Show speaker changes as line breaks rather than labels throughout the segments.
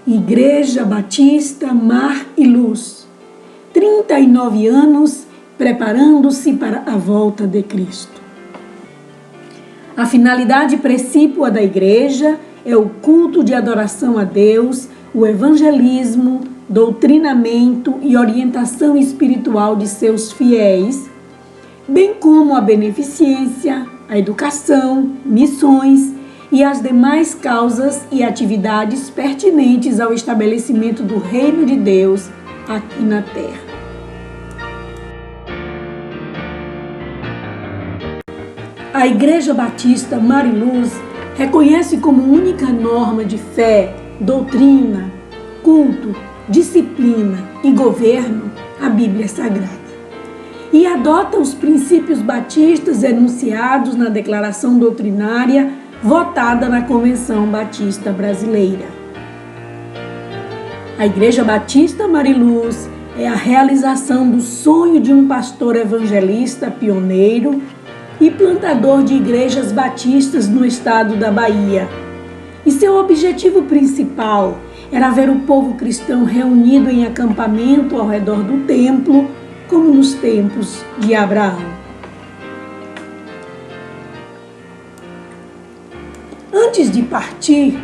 Igreja Batista Mar e Luz, 39 anos preparando-se para a volta de Cristo. A finalidade precípua da igreja é o culto de adoração a Deus, o evangelismo, doutrinamento e orientação espiritual de seus fiéis, bem como a beneficência, a educação, missões e as demais causas e atividades pertinentes ao estabelecimento do reino de Deus aqui na terra. A Igreja Batista Mar e Luz reconhece como única norma de fé, doutrina, culto, disciplina e governo a Bíblia Sagrada e adota os princípios batistas enunciados na declaração doutrinária votada na Convenção Batista Brasileira. A Igreja Batista Mar e Luz é a realização do sonho de um pastor evangelista pioneiro e plantador de igrejas batistas no estado da Bahia. E seu objetivo principal era ver o povo cristão reunido em acampamento ao redor do templo, como nos tempos de Abraão. Antes de partir,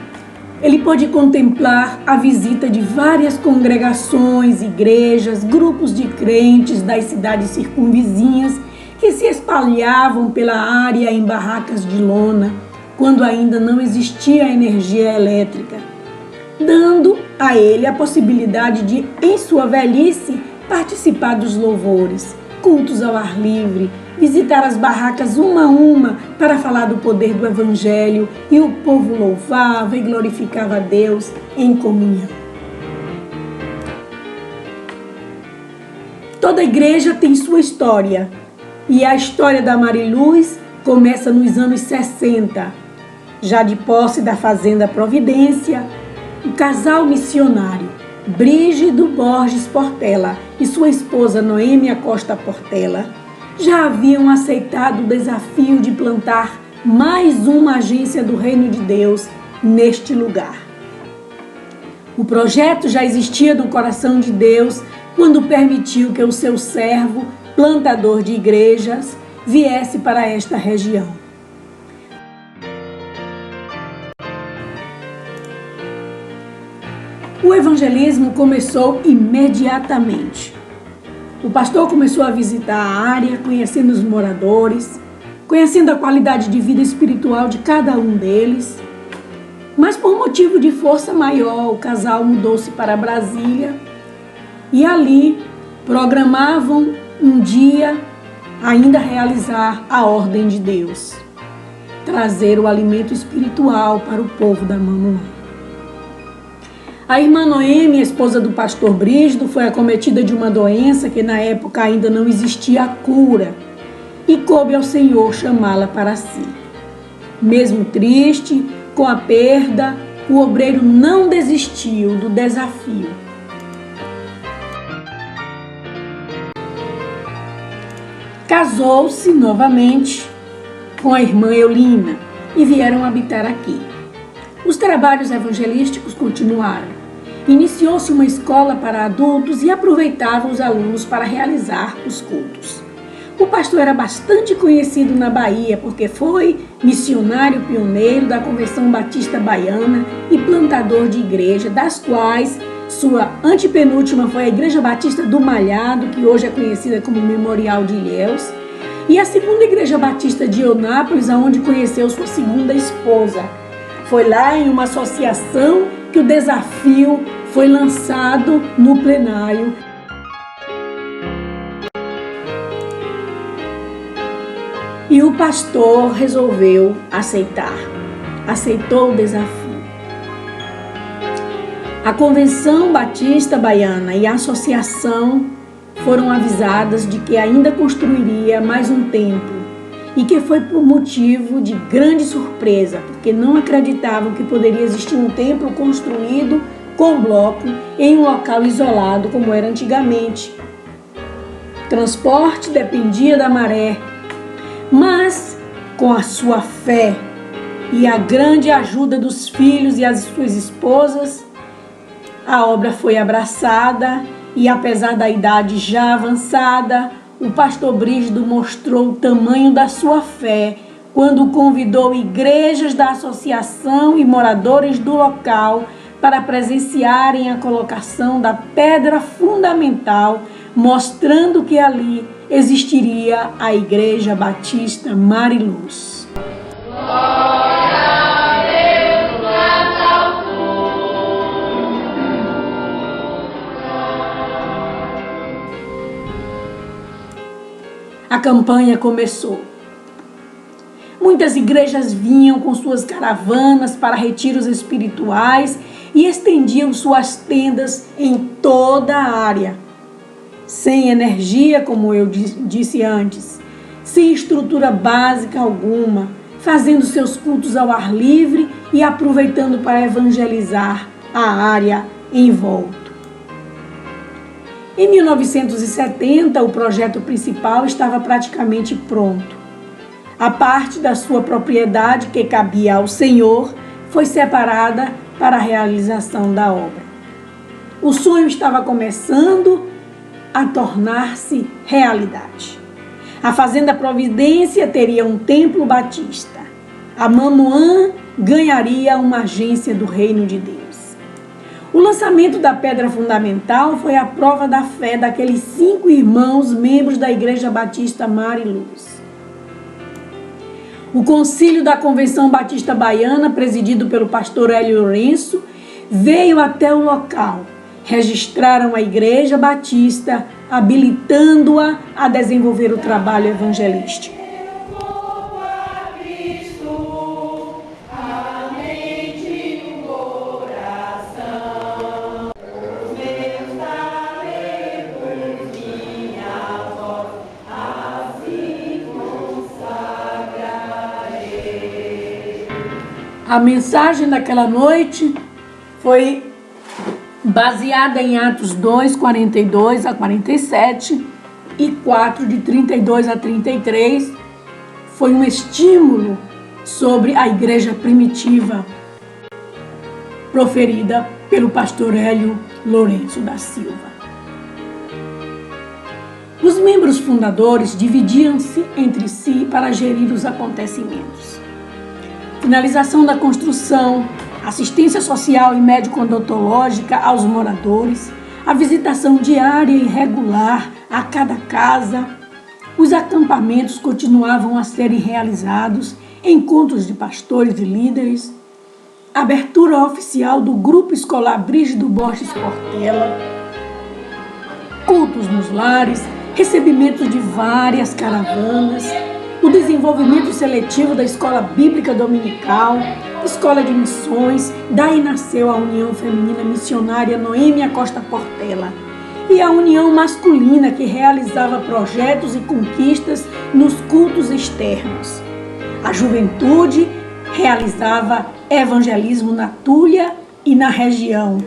ele pôde contemplar a visita de várias congregações, igrejas, grupos de crentes das cidades circunvizinhas que se espalhavam pela área em barracas de lona, quando ainda não existia energia elétrica, dando a ele a possibilidade de, em sua velhice, participar dos louvores, cultos ao ar livre, visitar as barracas uma a uma para falar do poder do Evangelho, e o povo louvava e glorificava a Deus em comunhão. Toda igreja tem sua história, e a história da Mar e Luz começa nos anos 60. Já de posse da Fazenda Providência, o casal missionário Brígido Borges Portela e sua esposa Noêmia Costa Portela já haviam aceitado o desafio de plantar mais uma agência do Reino de Deus neste lugar. O projeto já existia no coração de Deus quando permitiu que o seu servo, plantador de igrejas, viesse para esta região. O evangelismo começou imediatamente. O pastor começou a visitar a área, conhecendo os moradores, conhecendo a qualidade de vida espiritual de cada um deles. Mas por motivo de força maior, o casal mudou-se para Brasília e ali programavam um dia ainda realizar a ordem de Deus, trazer o alimento espiritual para o povo da Mamãe. A irmã Noêmia, esposa do pastor Brígido, foi acometida de uma doença que na época ainda não existia a cura, e coube ao Senhor chamá-la para si. Mesmo triste, com a perda, o obreiro não desistiu do desafio. Casou-se novamente com a irmã Eulina e vieram habitar aqui. Os trabalhos evangelísticos continuaram. Iniciou-se uma escola para adultos e aproveitava os alunos para realizar os cultos. O pastor era bastante conhecido na Bahia porque foi missionário pioneiro da Convenção Batista Baiana e plantador de igreja, das quais sua antepenúltima foi a Igreja Batista do Malhado, que hoje é conhecida como Memorial de Ilhéus, e a segunda Igreja Batista de Eunápolis, onde conheceu sua segunda esposa. Foi lá em uma associação que o desafio foi lançado no plenário. E o pastor resolveu aceitou o desafio. A Convenção Batista Baiana e a associação foram avisadas de que ainda construiria mais um templo e que foi por motivo de grande surpresa, porque não acreditavam que poderia existir um templo construído com bloco em um local isolado como era antigamente. O transporte dependia da maré, mas com a sua fé e a grande ajuda dos filhos e as suas esposas, A obra foi abraçada e, apesar da idade já avançada, o pastor Brígido mostrou o tamanho da sua fé quando convidou igrejas da associação e moradores do local para presenciarem a colocação da pedra fundamental, mostrando que ali existiria a Igreja Batista Mariluz. A campanha começou. Muitas igrejas vinham com suas caravanas para retiros espirituais e estendiam suas tendas em toda a área. Sem energia, como eu disse antes, sem estrutura básica alguma, fazendo seus cultos ao ar livre e aproveitando para evangelizar a área em volta. Em 1970, o projeto principal estava praticamente pronto. A parte da sua propriedade que cabia ao Senhor foi separada para a realização da obra. O sonho estava começando a tornar-se realidade. A Fazenda Providência teria um templo batista. A Mamuã ganharia uma agência do Reino de Deus. O lançamento da pedra fundamental foi a prova da fé daqueles 5 irmãos membros da Igreja Batista Mariluz. O concílio da Convenção Batista Baiana, presidido pelo pastor Hélio Lourenço, veio até o local. Registraram a Igreja Batista, habilitando-a a desenvolver o trabalho evangelístico. A mensagem daquela noite foi baseada em Atos 2, 42 a 47 e 4, de 32 a 33. Foi um estímulo sobre a igreja primitiva, proferida pelo pastor Hélio Lourenço da Silva. Os membros fundadores dividiam-se entre si para gerir os acontecimentos. Finalização da construção, assistência social e médico-odontológica aos moradores, a visitação diária e regular a cada casa. Os acampamentos continuavam a serem realizados, encontros de pastores e líderes, abertura oficial do Grupo Escolar Brígido Borges Portela, cultos nos lares, recebimentos de várias caravanas, o desenvolvimento seletivo da Escola Bíblica Dominical, Escola de Missões. Daí nasceu a União Feminina Missionária Noêmia Costa Portela e a União Masculina, que realizava projetos e conquistas nos cultos externos. A juventude realizava evangelismo na Túlia e na região.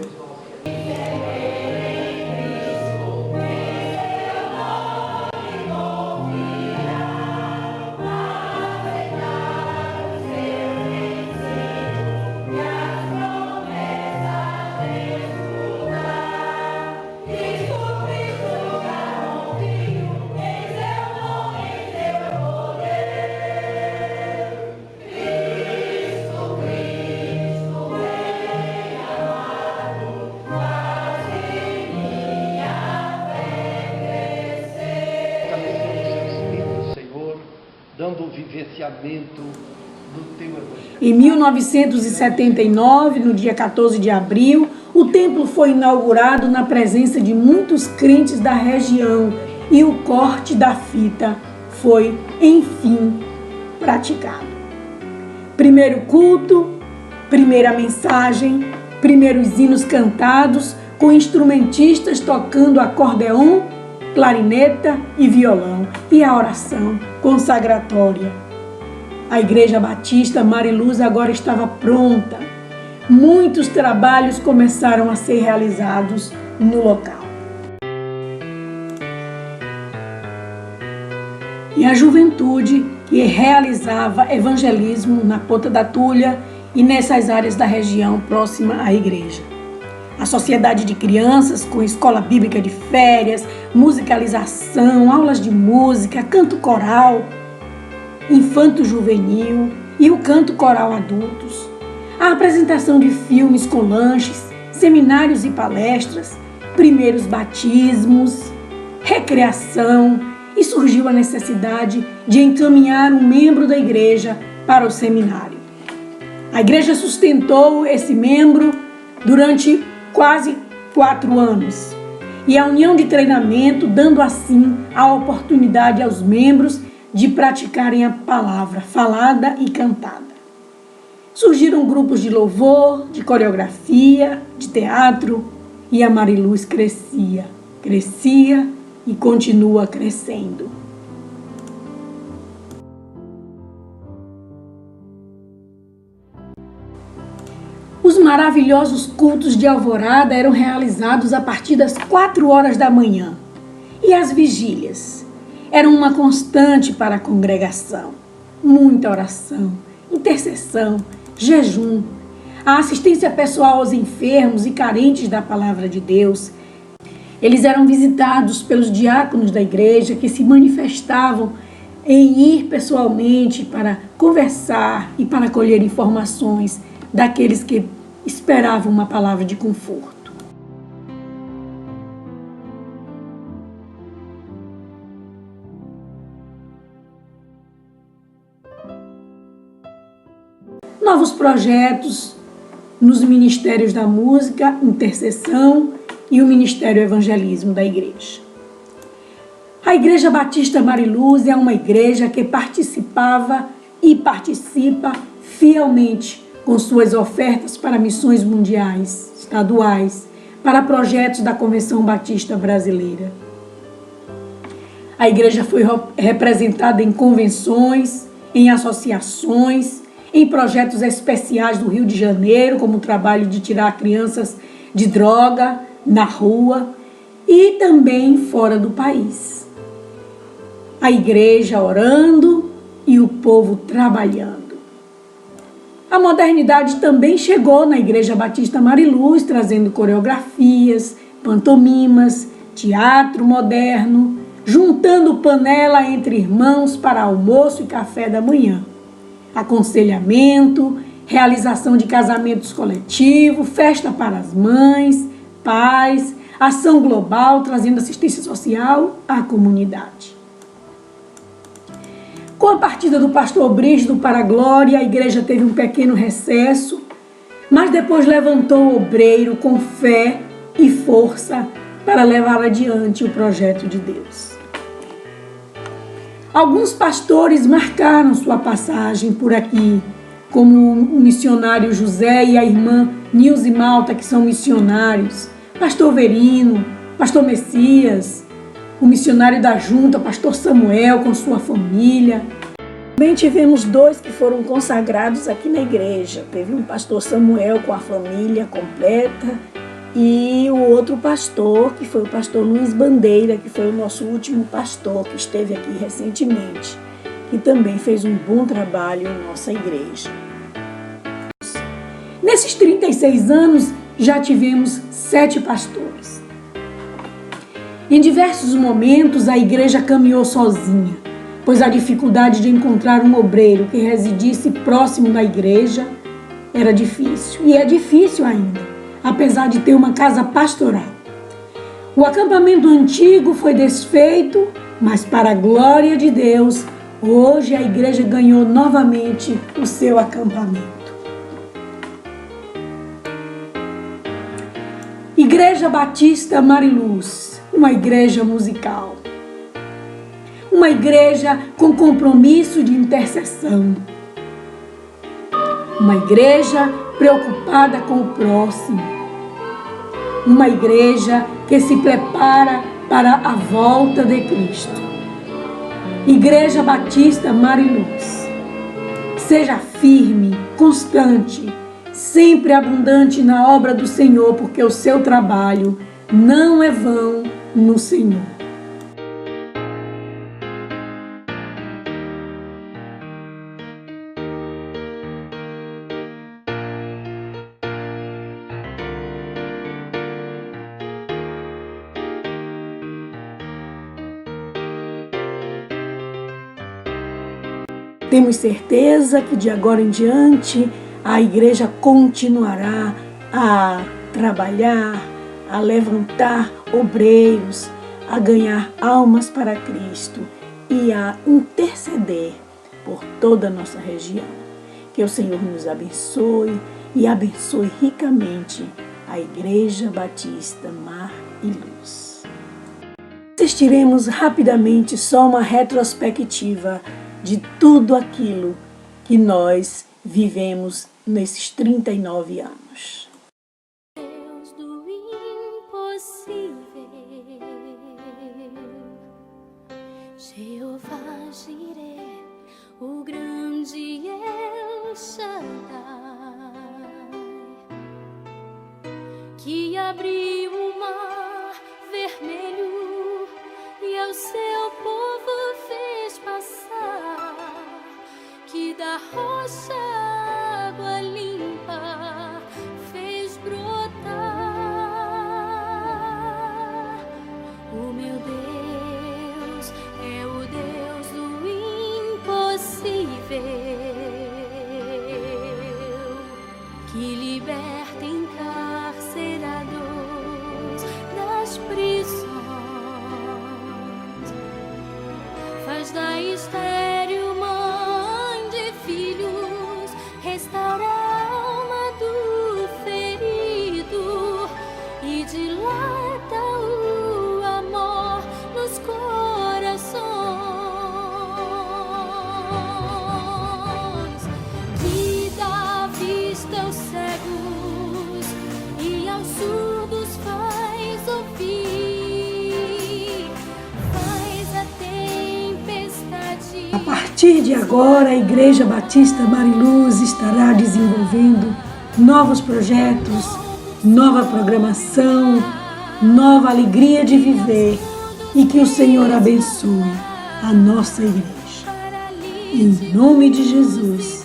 Dando o vivenciamento do teu evangelho.
Em 1979, no dia 14 de abril, o templo foi inaugurado na presença de muitos crentes da região e o corte da fita foi, enfim, praticado. Primeiro culto, primeira mensagem, primeiros hinos cantados com instrumentistas tocando acordeon, clarineta e violão, e a oração consagratória. A Igreja Batista Mariluz agora estava pronta. Muitos trabalhos começaram a ser realizados no local. E a juventude que realizava evangelismo na Ponta da Túlia e nessas áreas da região próxima à igreja. a sociedade de crianças com escola bíblica de férias, musicalização, aulas de música, canto coral, infanto-juvenil e o canto coral adultos, a apresentação de filmes com lanches, seminários e palestras, primeiros batismos, recreação, e surgiu a necessidade de encaminhar um membro da igreja para o seminário. A igreja sustentou esse membro durante quase 4 anos e a união de treinamento, dando assim a oportunidade aos membros de praticarem a palavra falada e cantada. Surgiram grupos de louvor, de coreografia, de teatro e a Mariluz crescia e continua crescendo. Os maravilhosos cultos de alvorada eram realizados a partir das 4 horas da manhã. E as vigílias eram uma constante para a congregação. Muita oração, intercessão, jejum, a assistência pessoal aos enfermos e carentes da palavra de Deus. Eles eram visitados pelos diáconos da igreja que se manifestavam em ir pessoalmente para conversar e para colher informações daqueles que esperavam uma palavra de conforto. Novos projetos nos ministérios da música, intercessão e o Ministério Evangelismo da igreja. A Igreja Batista Mariluz é uma igreja que participava e participa fielmente com suas ofertas para missões mundiais, estaduais, para projetos da Convenção Batista Brasileira. A igreja foi representada em convenções, em associações, em projetos especiais do Rio de Janeiro, como o trabalho de tirar crianças de droga na rua e também fora do país. A igreja orando e o povo trabalhando. A modernidade também chegou na Igreja Batista Mariluz, trazendo coreografias, pantomimas, teatro moderno, juntando panela entre irmãos para almoço e café da manhã. Aconselhamento, realização de casamentos coletivos, festa para as mães, pais, ação global, trazendo assistência social à comunidade. Com a partida do pastor Brígido para a glória, a igreja teve um pequeno recesso, mas depois levantou o obreiro com fé e força para levar adiante o projeto de Deus. Alguns pastores marcaram sua passagem por aqui, como o missionário José e a irmã Nilce Malta, que são missionários, pastor Verino, pastor Messias, o missionário da junta, pastor Samuel com sua família. Também tivemos 2 que foram consagrados aqui na igreja. Teve um pastor Samuel com a família completa e o outro pastor, que foi o pastor Luiz Bandeira, que foi o nosso último pastor que esteve aqui recentemente, que também fez um bom trabalho em nossa igreja. Nesses 36 anos, já tivemos 7 pastores. Em diversos momentos, a igreja caminhou sozinha, pois a dificuldade de encontrar um obreiro que residisse próximo da igreja era difícil, e é difícil ainda, apesar de ter uma casa pastoral. O acampamento antigo foi desfeito, mas para a glória de Deus, hoje a igreja ganhou novamente o seu acampamento. Igreja Batista Mariluz, uma igreja musical. Uma igreja com compromisso de intercessão. Uma igreja preocupada com o próximo. Uma igreja que se prepara para a volta de Cristo. Igreja Batista Mariluz. Seja firme, constante, sempre abundante na obra do Senhor, porque o seu trabalho não é vão no Senhor. Temos certeza que de agora em diante a igreja continuará a trabalhar, a levantar obreiros, a ganhar almas para Cristo e a interceder por toda a nossa região. Que o Senhor nos abençoe e abençoe ricamente a Igreja Batista Mar e Luz. Assistiremos rapidamente só uma retrospectiva de tudo aquilo que nós vivemos nesses 39 anos.
Deus do impossível, Jeová Jireh, o grande El Shaddai, que abriu o mar vermelho e ao seu povo fez passar, que da rocha água limpa fez brotar. O meu Deus é o Deus do impossível, que liberta encarcerados das prisões, faz da estéril mãe de filhos, restaura a alma do ferido e dilata o amor nos corações, que dá vista aos cegos e aos surdos faz ouvir, faz a tempestade.
A partir de agora, a Igreja Batista Mar e Luz estará desenvolvendo novos projetos, nova programação, nova alegria de viver e que o Senhor abençoe a nossa igreja. Em nome de Jesus.